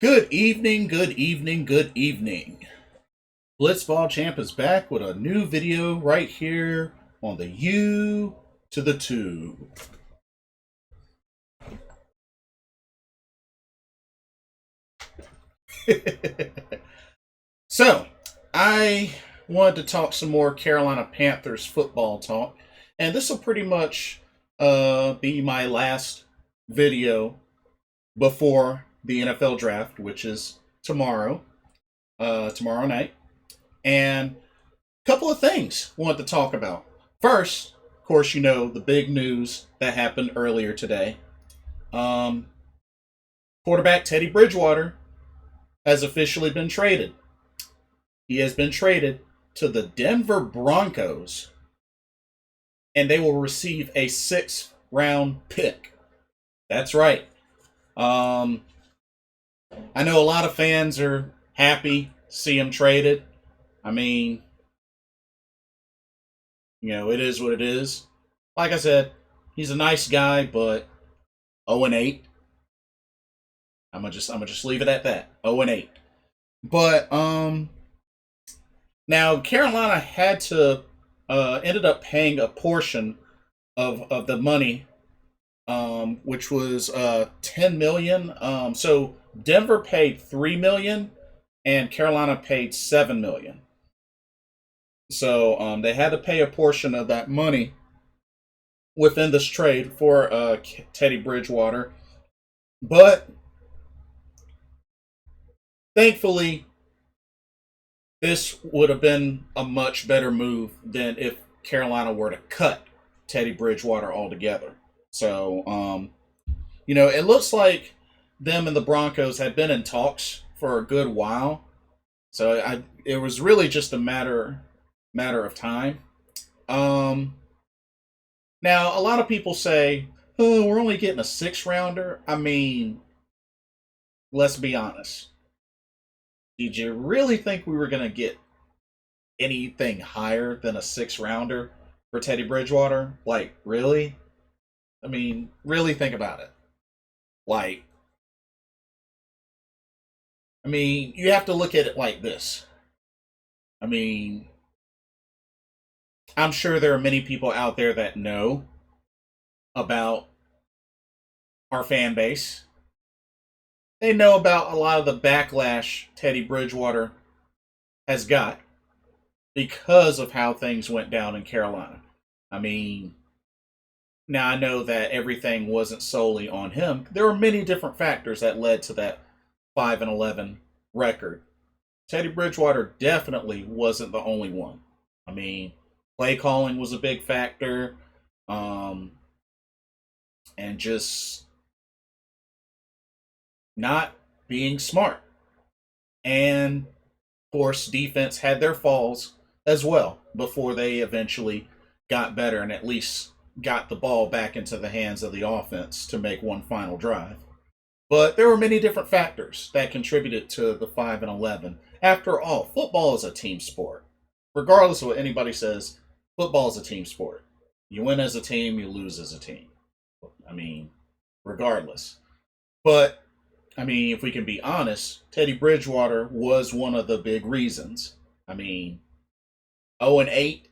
Good evening, good evening, good evening. Blitzball Champ is back with a new video right here on the U to the Two. So, I wanted to talk some more Carolina Panthers football talk, and this will pretty much be my last video before the NFL draft, which is tomorrow night. And a couple of things I wanted to talk about. First, of course, the big news that happened earlier today. Um, Quarterback Teddy Bridgewater has officially been traded. He has been traded to the Denver Broncos, and they will receive a sixth-round pick. That's right. Um, I know a lot of fans are happy to see him traded. I mean, it is what it is. Like I said, he's a nice guy, but 0-8. I'm gonna just leave it at that. 0-8. But now Carolina had to ended up paying a portion of the money, which was 10 million. So Denver paid 3 million, and Carolina paid 7 million. So they had to pay a portion of that money within this trade for Teddy Bridgewater, but thankfully, this would have been a much better move than if Carolina were to cut Teddy Bridgewater altogether. So, it looks like them and the Broncos had been in talks for a good while. So it was really just a matter of time. Um, Now a lot of people say, "Oh, we're only getting a six rounder." I mean, let's be honest. Did you really think we were going to get anything higher than a six rounder for Teddy Bridgewater? Like, really? I mean, really think about it. Like, you have to look at it like this. I mean, I'm sure there are many people out there that know about our fan base. They know about a lot of the backlash Teddy Bridgewater has got because of how things went down in Carolina. I mean, now I know that everything wasn't solely on him. There were many different factors that led to that 5-11 record. Teddy Bridgewater definitely wasn't the only one. I mean, play calling was a big factor, um, and just not being smart. And of course, defense had their falls as well before they eventually got better and at least got the ball back into the hands of the offense to make one final drive. But there were many different factors that contributed to the 5-11. After all, football is a team sport. Regardless of what anybody says, football is a team sport. You win as a team, you lose as a team. I mean, regardless. But if we can be honest, Teddy Bridgewater was one of the big reasons. I mean, 0-8.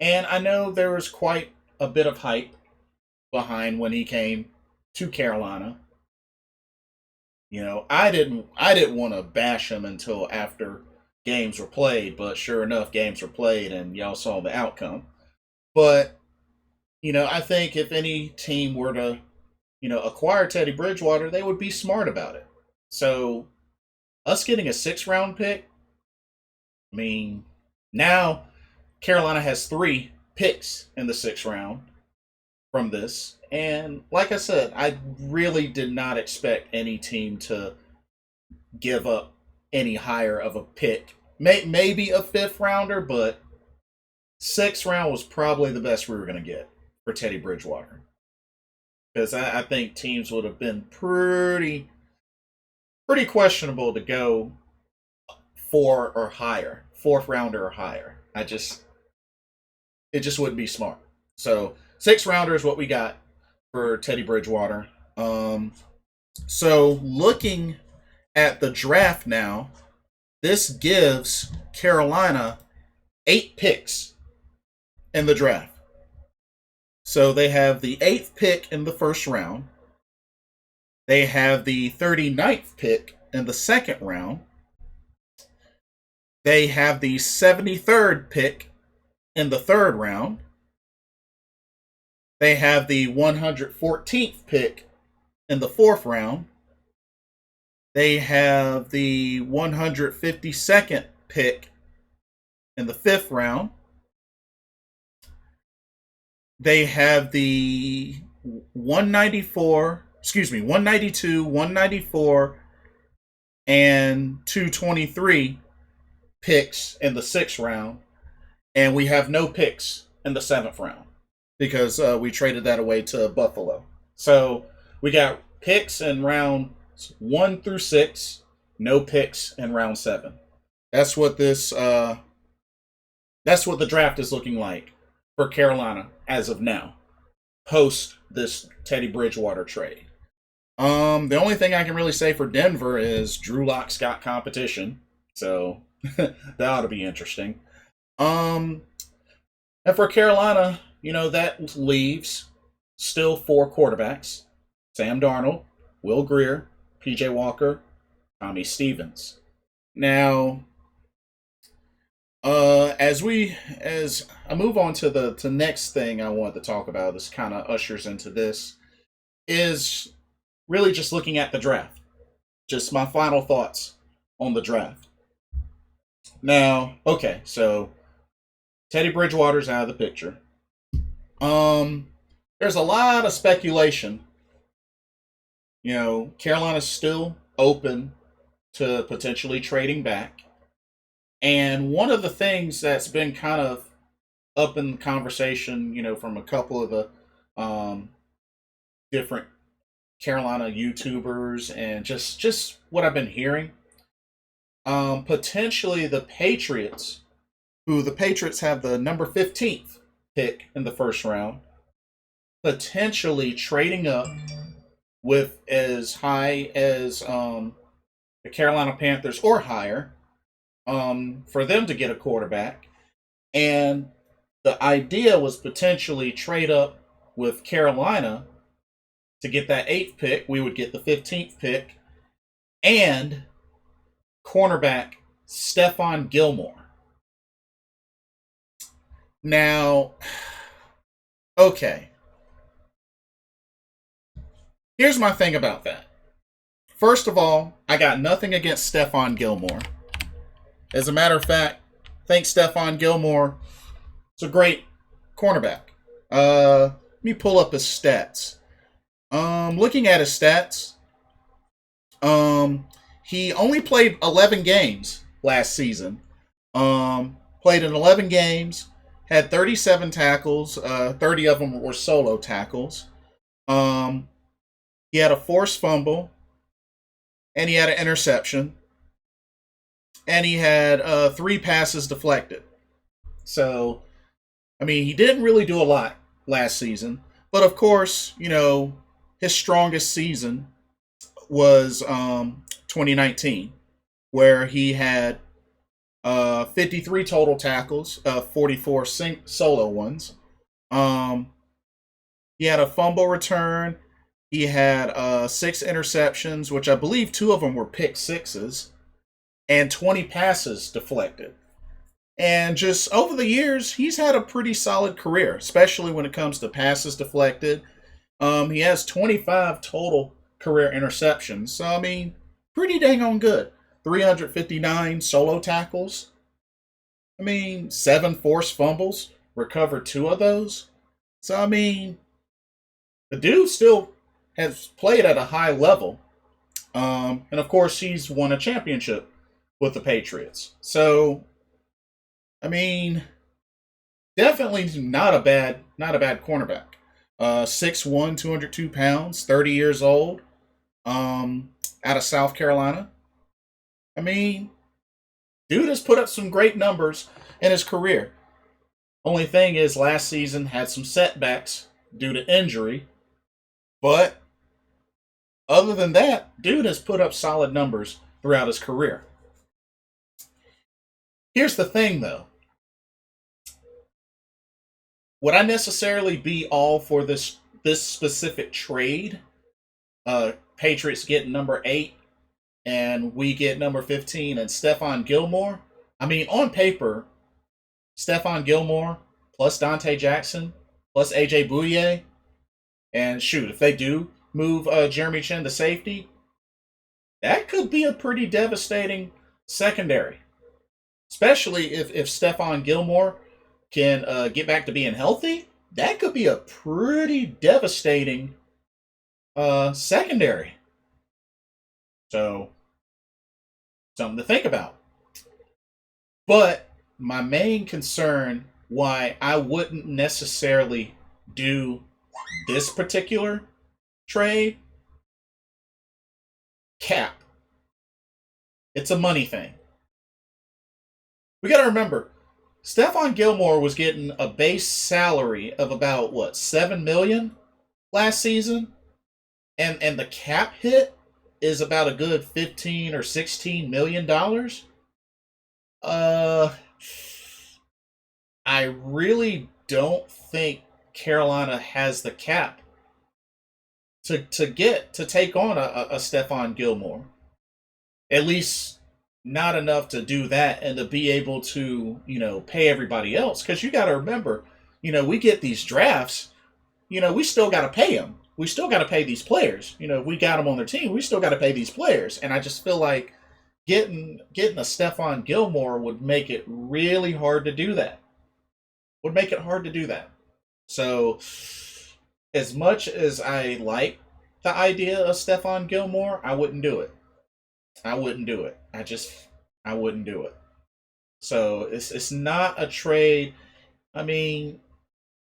And I know there was quite a bit of hype behind when he came to Carolina. I didn't want to bash him until after games were played, but sure enough, games were played and y'all saw the outcome. But, I think if any team were to, acquire Teddy Bridgewater, they would be smart about it. So, us getting a six-round pick, now Carolina has three picks in the sixth round from this. And like I said, I really did not expect any team to give up any higher of a pick. Maybe a fifth rounder, but sixth round was probably the best we were going to get for Teddy Bridgewater. Because I think teams would have been pretty questionable to go four or higher, fourth rounder or higher. It just wouldn't be smart. So six rounder is what we got for Teddy Bridgewater. So looking at the draft now, this gives Carolina 8 picks in the draft. So they have the 8th pick in the first round. They have the 39th pick in the second round. They have the 73rd pick in the third round. They have the 114th pick in the fourth round. They have the 152nd pick in the fifth round. They have the 192, 194, and 223 picks in the sixth round. And we have no picks in the seventh round because we traded that away to Buffalo. So we got picks in rounds 1 through 6, no picks in round 7. That's what this. That's what the draft is looking like for Carolina as of now, post this Teddy Bridgewater trade. The only thing I can really say for Denver is Drew Lock's got competition, so that ought to be interesting. And for Carolina, that leaves still 4 quarterbacks: Sam Darnold, Will Grier, PJ Walker, Tommy Stevens. Now, as I move on to the next thing I want to talk about, this kind of ushers into this, is really just looking at the draft. Just my final thoughts on the draft. Now, okay, so Teddy Bridgewater's out of the picture. There's a lot of speculation. Carolina's still open to potentially trading back. And one of the things that's been kind of up in the conversation, from a couple of the different Carolina YouTubers and just what I've been hearing, potentially the Patriots, who the Patriots have the number 15th pick in the first round, potentially trading up with as high as the Carolina Panthers or higher, for them to get a quarterback. And the idea was potentially trade up with Carolina to get that 8th pick. We would get the 15th pick and cornerback Stephon Gilmore. Now, okay. Here's my thing about that. First of all, I got nothing against Stephon Gilmore. As a matter of fact, I think Stephon Gilmore is a great cornerback. Let me pull up his stats. Looking at his stats, he only played 11 games last season. Played in 11 games, had 37 tackles. 30 of them were solo tackles. He had a forced fumble, and he had an interception, and he had 3 passes deflected. So, he didn't really do a lot last season. But of course, his strongest season was 2019, where he had 53 total tackles, 44 solo ones. He had a fumble return. He had 6 interceptions, which I believe 2 of them were pick sixes, and 20 passes deflected. And just over the years, he's had a pretty solid career, especially when it comes to passes deflected. He has 25 total career interceptions. So, pretty dang on good. 359 solo tackles. 7 forced fumbles. Recovered 2 of those. So, the dude still has played at a high level. And of course, he's won a championship with the Patriots. So, definitely not a bad cornerback. 6'1", 202 pounds, 30 years old, out of South Carolina. Dude has put up some great numbers in his career. Only thing is, last season had some setbacks due to injury, but Other than that, dude has put up solid numbers throughout his career. Here's the thing, though. Would I necessarily be all for this specific trade? Patriots get number 8 and we get number 15 and Stephon Gilmore. I mean, on paper, Stephon Gilmore plus Dante Jackson plus AJ Bouye, and shoot, if they do move Jeremy Chin to safety, that could be a pretty devastating secondary. Especially if Stephon Gilmore can get back to being healthy, that could be a pretty devastating secondary. So, something to think about. But my main concern why I wouldn't necessarily do this particular trade, cap. It's a money thing. We got to remember, Stephon Gilmore was getting a base salary of about what, $7 million last season, and the cap hit is about a good $15 or $16 million. I really don't think Carolina has the cap to take on a Stephon Gilmore. At least not enough to do that and to be able to, pay everybody else. Because you got to remember, we get these drafts, we still got to pay them. We still got to pay these players. We got them on their team. We still got to pay these players. And I just feel like getting a Stephon Gilmore would make it really hard to do that. Would make it hard to do that. So, as much as I like the idea of Stephon Gilmore, I wouldn't do it. I wouldn't do it. I wouldn't do it. So it's not a trade. I mean,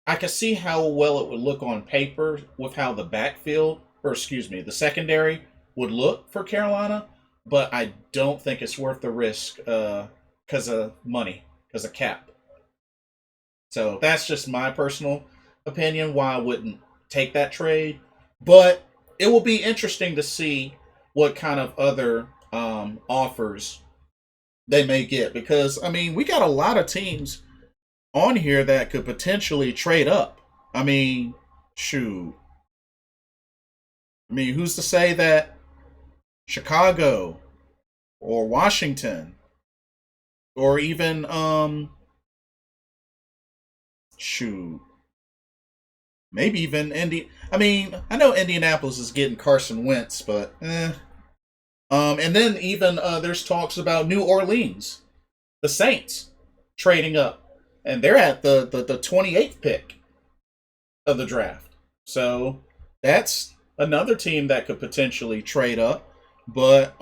I can see how well it would look on paper with how the the secondary would look for Carolina, but I don't think it's worth the risk because of money, because of cap. So that's just my personal opinion why I wouldn't take that trade. But it will be interesting to see what kind of other offers they may get, because I mean, we got a lot of teams on here that could potentially trade up. I mean, shoot. I mean, who's to say that Chicago or Washington or even shoot, maybe even I mean, I know Indianapolis is getting Carson Wentz, but and then even there's talks about New Orleans, the Saints, trading up, and they're at the 28th pick of the draft. So that's another team that could potentially trade up. But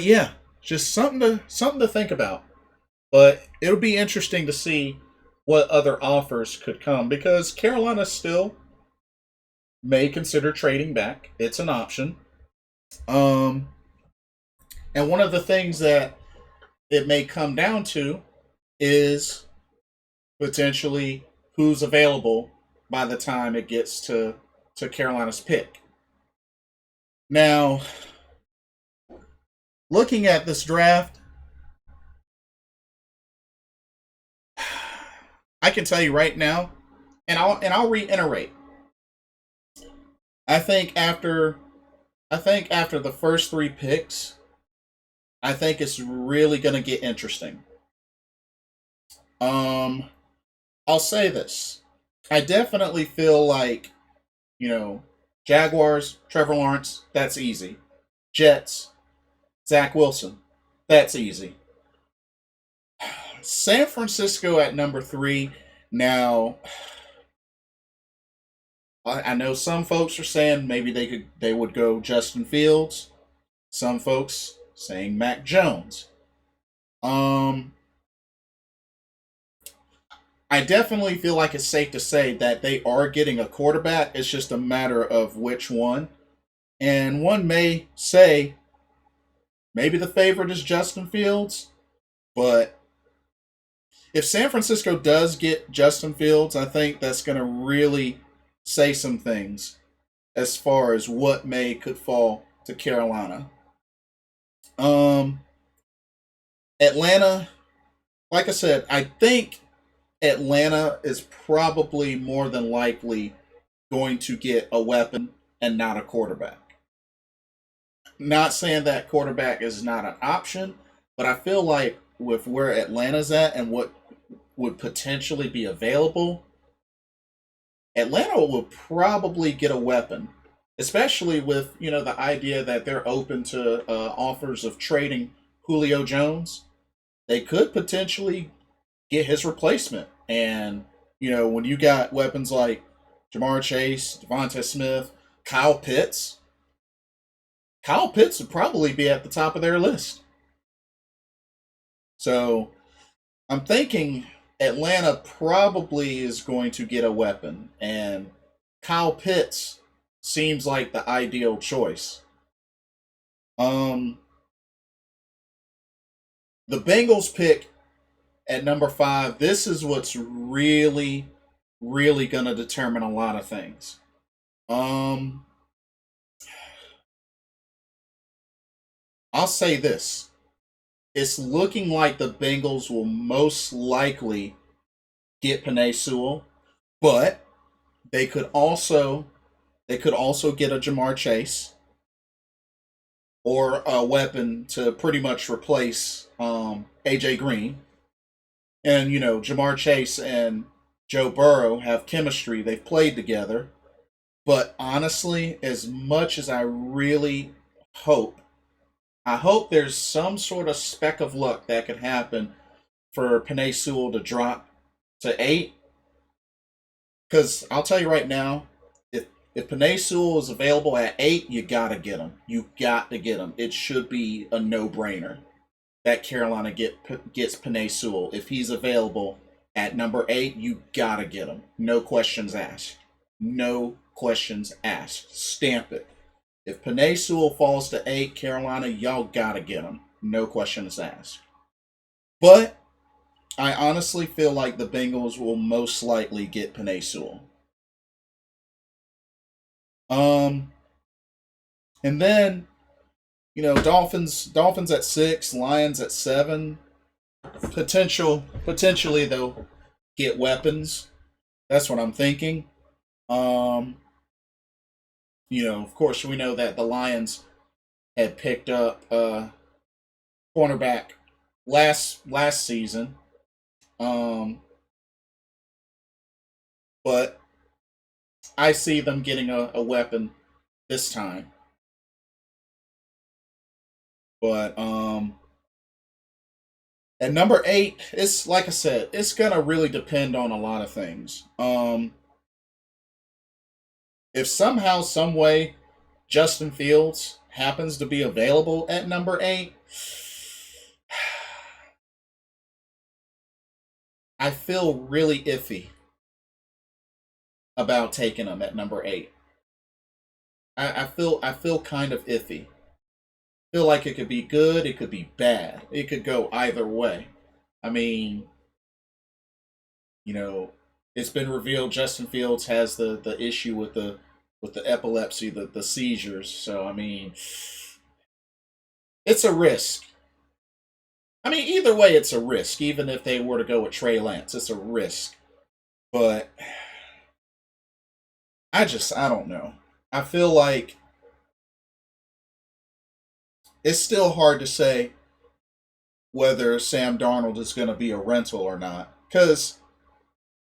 yeah, just something to think about. But it'll be interesting to see what other offers could come, because Carolina still may consider trading back. It's an option. And one of the things that it may come down to is potentially who's available by the time it gets to Carolina's pick. Now, looking at this draft, I can tell you right now, and I'll reiterate. I think after the first 3 picks, I think it's really going to get interesting. I'll say this. I definitely feel like, Jaguars, Trevor Lawrence, that's easy. Jets, Zach Wilson, that's easy. San Francisco at number 3. Now, I know some folks are saying maybe they would go Justin Fields. Some folks saying Mac Jones. I definitely feel like it's safe to say that they are getting a quarterback. It's just a matter of which one. And one may say maybe the favorite is Justin Fields, but if San Francisco does get Justin Fields, I think that's going to really say some things as far as what could fall to Carolina. Um, Atlanta, like I said, I think Atlanta is probably more than likely going to get a weapon and not a quarterback. Not saying that quarterback is not an option, but I feel like with where Atlanta's at and what would potentially be available, Atlanta would probably get a weapon, especially with the idea that they're open to offers of trading Julio Jones. They could potentially get his replacement, and when you got weapons like Jamar Chase, Devontae Smith, Kyle Pitts, Kyle Pitts would probably be at the top of their list. So I'm thinking Atlanta probably is going to get a weapon, and Kyle Pitts seems like the ideal choice. Um, the Bengals pick at number 5. This is what's really, really going to determine a lot of things. I'll say this: it's looking like the Bengals will most likely get Penei Sewell, but they could also get a Jamar Chase or a weapon to pretty much replace AJ Green. And Jamar Chase and Joe Burrow have chemistry. They've played together. But honestly, as much as I really hope, I hope there's some sort of speck of luck that could happen for Penei Sewell to drop to 8. Because I'll tell you right now, if Penei Sewell is available at 8, you gotta get him. You got to get him. It should be a no-brainer that Carolina gets Penei Sewell. If he's available at number 8, you gotta get him. No questions asked. No questions asked. Stamp it. If Penei Sewell falls to 8, Carolina, y'all gotta get him. No questions asked. But I honestly feel like the Bengals will most likely get Penei Sewell. And then Dolphins at 6, Lions at 7. Potentially they'll get weapons. That's what I'm thinking. Of course we know that the Lions had picked up cornerback last season. But I see them getting a weapon this time. But at number 8, it's like I said, it's gonna really depend on a lot of things. If somehow, some way, Justin Fields happens to be available at number 8, I feel really iffy about taking him at number 8. I feel kind of iffy. Feel like it could be good, it could be bad. It could go either way. I mean, it's been revealed Justin Fields has the issue with the epilepsy, the seizures. So I mean, it's a risk. I mean, either way, it's a risk. Even if they were to go with Trey Lance, it's a risk. But I don't know. I feel like it's still hard to say whether Sam Darnold is going to be a rental or not. Because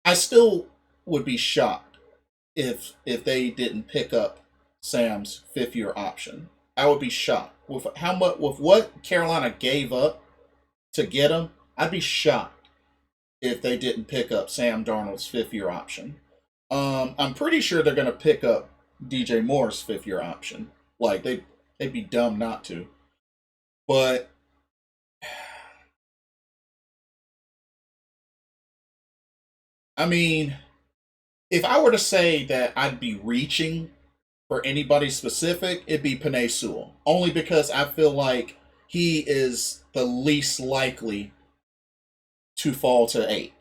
I still would be shocked if they didn't pick up Sam's 5th-year option. I would be shocked with what Carolina gave up to get him. I'd be shocked if they didn't pick up Sam Darnold's 5th-year option. I'm pretty sure they're going to pick up DJ Moore's 5th-year option. Like they'd be dumb not to. But I mean, if I were to say that I'd be reaching for anybody specific, it'd be Penei Sewell. Only because I feel like he is the least likely to fall to 8.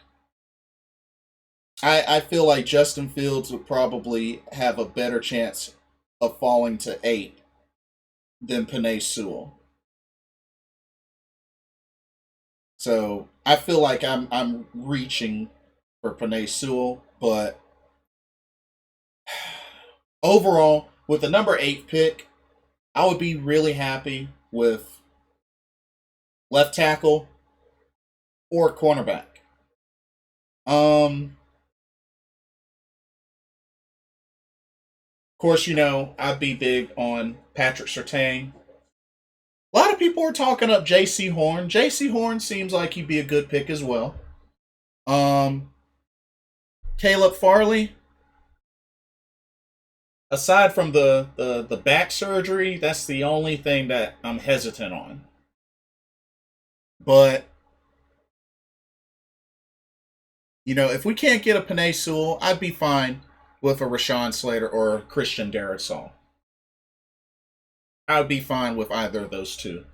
I feel like Justin Fields would probably have a better chance of falling to 8 than Panay Sewell. So I feel like I'm reaching for Panay Sewell, but overall, with the number 8 pick, I would be really happy with left tackle or cornerback. Of course, I'd be big on Patrick Surtain. A lot of people are talking up J.C. Horn. J.C. Horn seems like he'd be a good pick as well. Um, Caleb Farley. Aside from the back surgery, that's the only thing that I'm hesitant on. But if we can't get a Panay Sewell, I'd be fine with a Rashawn Slater or a Christian Darrisaw. I would be fine with either of those two.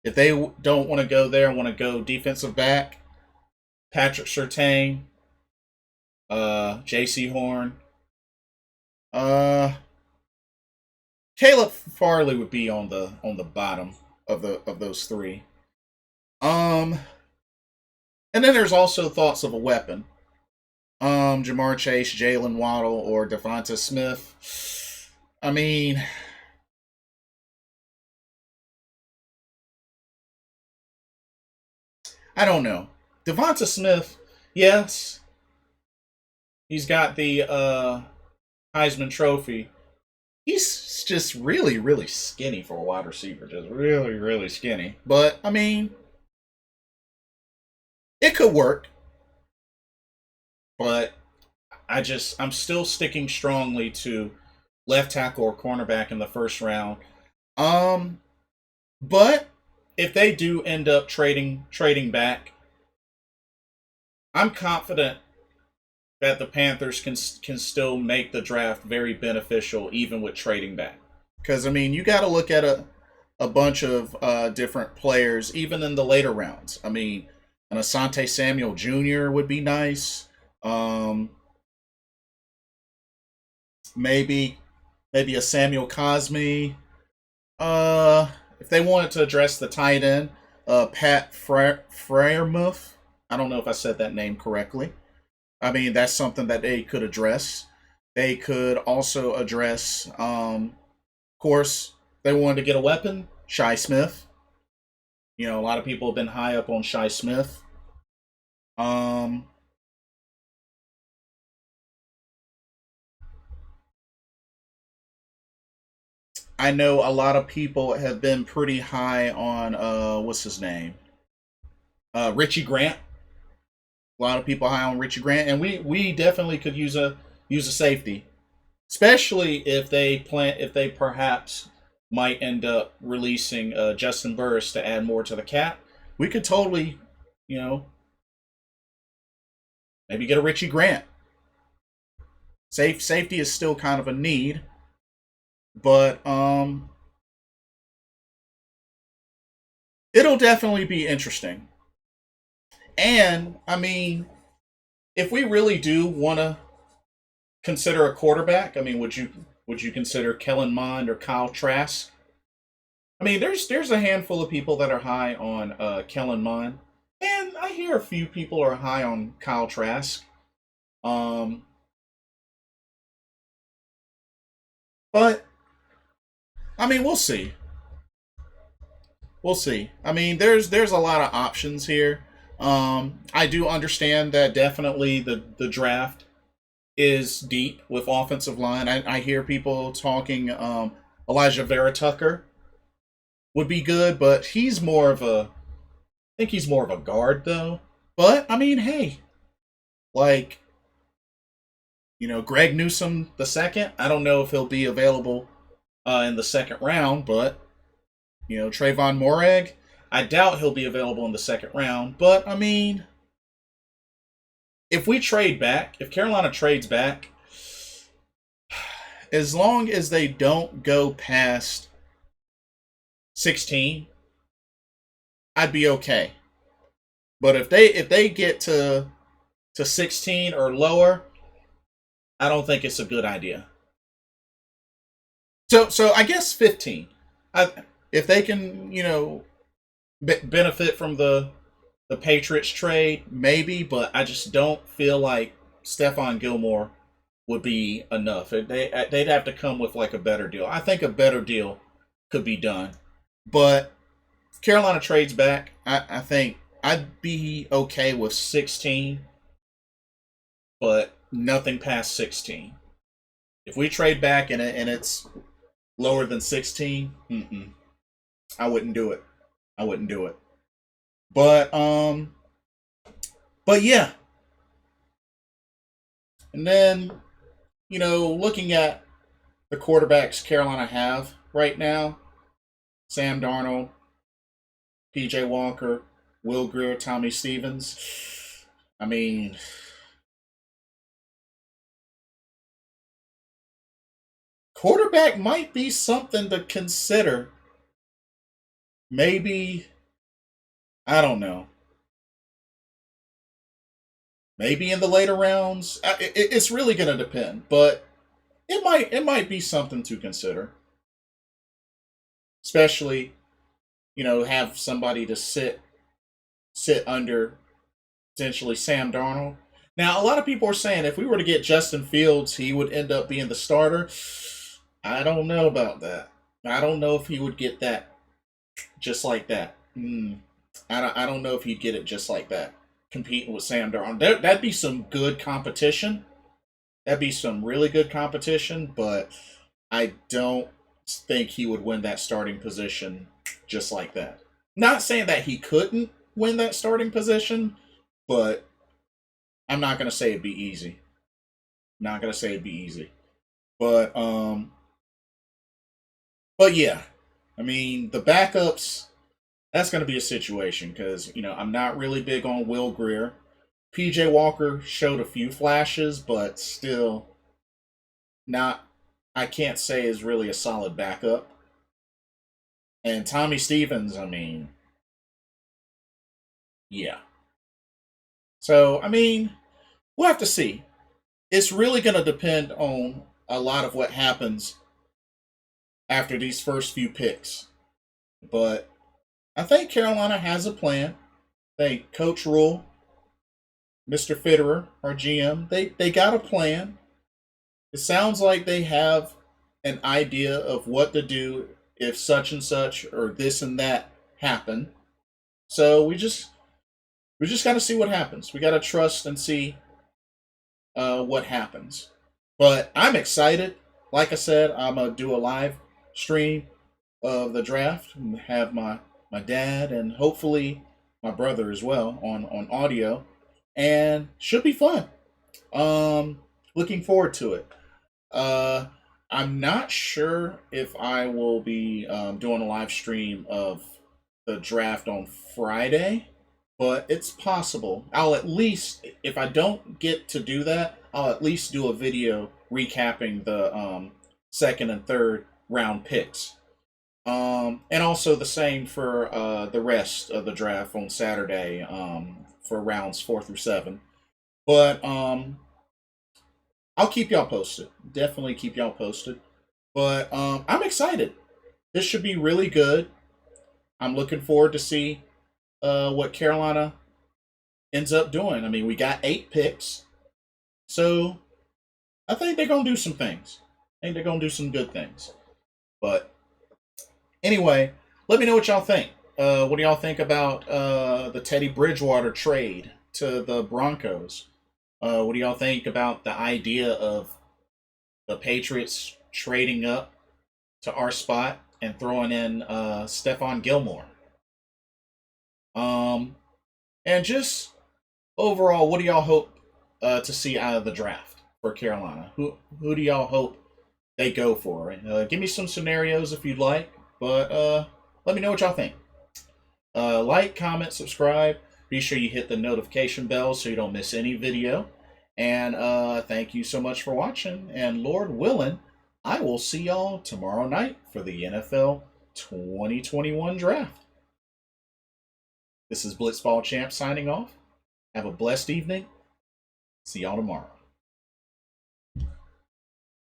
If they don't want to go there, want to go defensive back, Patrick Surtain, J.C. Horn, Caleb Farley would be on the bottom of those three. And then there's also thoughts of a weapon. Jamar Chase, Jalen Waddle, or Devonta Smith. I mean, I don't know. Devonta Smith, yes, he's got the Heisman Trophy. He's just really, really skinny for a wide receiver. Just really, really skinny. But, I mean, it could work. But I'm still sticking strongly to left tackle or cornerback in the first round. But if they do end up trading back, I'm confident that the Panthers can still make the draft very beneficial, even with trading back. Because you got to look at a bunch of different players, even in the later rounds. An Asante Samuel Jr. would be nice. Maybe a Samuel Cosme. If they wanted to address the tight end, Pat Freiermuth. I don't know if I said that name correctly. That's something that they could address. They could also address, of course, they wanted to get a weapon, Shi Smith. A lot of people have been high up on Shi Smith. I know a lot of people have been pretty high on what's his name, Richie Grant. A lot of people high on Richie Grant, and we definitely could use a safety, especially if they perhaps might end up releasing Justin Burris to add more to the cap. We could totally, maybe get a Richie Grant. Safety is still kind of a need, but it'll definitely be interesting. And if we really do want to consider a quarterback, would you consider Kellen Mond or Kyle Trask? There's a handful of people that are high on Kellen Mond, and I hear a few people are high on Kyle Trask. But we'll see. We'll see. There's a lot of options here. I do understand that definitely the draft is deep with offensive line. I hear people talking Elijah Vera Tucker would be good, but he's more of a I think he's more of a guard though. But hey, like Greg Newsome the second. I don't know if he'll be available in the second round, but Trayvon Morag. I doubt he'll be available in the second round, but if we trade back, if Carolina trades back, as long as they don't go past 16, I'd be okay. But if they get to 16 or lower, I don't think it's a good idea. So I guess 15. I, if they can, benefit from the Patriots trade, maybe, but I just don't feel like Stephon Gilmore would be enough. They'd have to come with like a better deal. I think a better deal could be done, but if Carolina trades back, I think I'd be okay with 16, but nothing past 16. If we trade back and it's lower than 16, I wouldn't do it. I wouldn't do it. But but yeah. And then, looking at the quarterbacks Carolina have right now, Sam Darnold, PJ Walker, Will Grier, Tommy Stevens. I mean, quarterback might be something to consider. Maybe, I don't know. Maybe in the later rounds. It's really going to depend, but it might be something to consider. Especially, have somebody to sit under potentially Sam Darnold. Now, a lot of people are saying if we were to get Justin Fields, he would end up being the starter. I don't know about that. I don't know if he would get that just like that. I don't know if he'd get it just like that, competing with Sam Darnold. That'd be some good competition. That'd be some really good competition, but I don't think he would win that starting position just like that. Not saying that he couldn't win that starting position, but I'm not gonna say it'd be easy. Not gonna say it'd be easy. But but yeah. I mean the backups, that's gonna be a situation because, I'm not really big on Will Grier. PJ Walker showed a few flashes, but still not, I can't say is really a solid backup. And Tommy Stevens, I mean, yeah. So, I mean, we'll have to see. It's really going to depend on a lot of what happens after these first few picks. But I think Carolina has a plan. I think Coach Rule, Mr. Fitterer, our GM, they got a plan. It sounds like they have an idea of what to do if such and such or this and that happen. So we just got to see what happens. We got to trust and see what happens. But I'm excited. Like I said, I'm gonna do a live stream of the draft and have my dad and hopefully my brother as well on audio, and should be fun. Looking forward to it. Uh, I'm not sure if I will be doing a live stream of the draft on Friday, but it's possible. I'll at least, if I don't get to do that, I'll at least do a video recapping the second and third round picks. And also the same for the rest of the draft on Saturday for rounds 4 through 7. But I'll keep y'all posted. Definitely keep y'all posted. But I'm excited. This should be really good. I'm looking forward to see what Carolina ends up doing. I mean, we got 8 picks. So I think they're going to do some things. I think they're going to do some good things. But anyway, let me know what y'all think. What do y'all think about the Teddy Bridgewater trade to the Broncos? What do y'all think about the idea of the Patriots trading up to our spot and throwing in Stephon Gilmore? And just overall, what do y'all hope to see out of the draft for Carolina? Who do y'all hope they go for? Give me some scenarios if you'd like, but let me know what y'all think. Like, comment, subscribe. Be sure you hit the notification bell so you don't miss any video. And thank you so much for watching. And Lord willing, I will see y'all tomorrow night for the NFL 2021 draft. This is Blitzball Champ signing off. Have a blessed evening. See y'all tomorrow.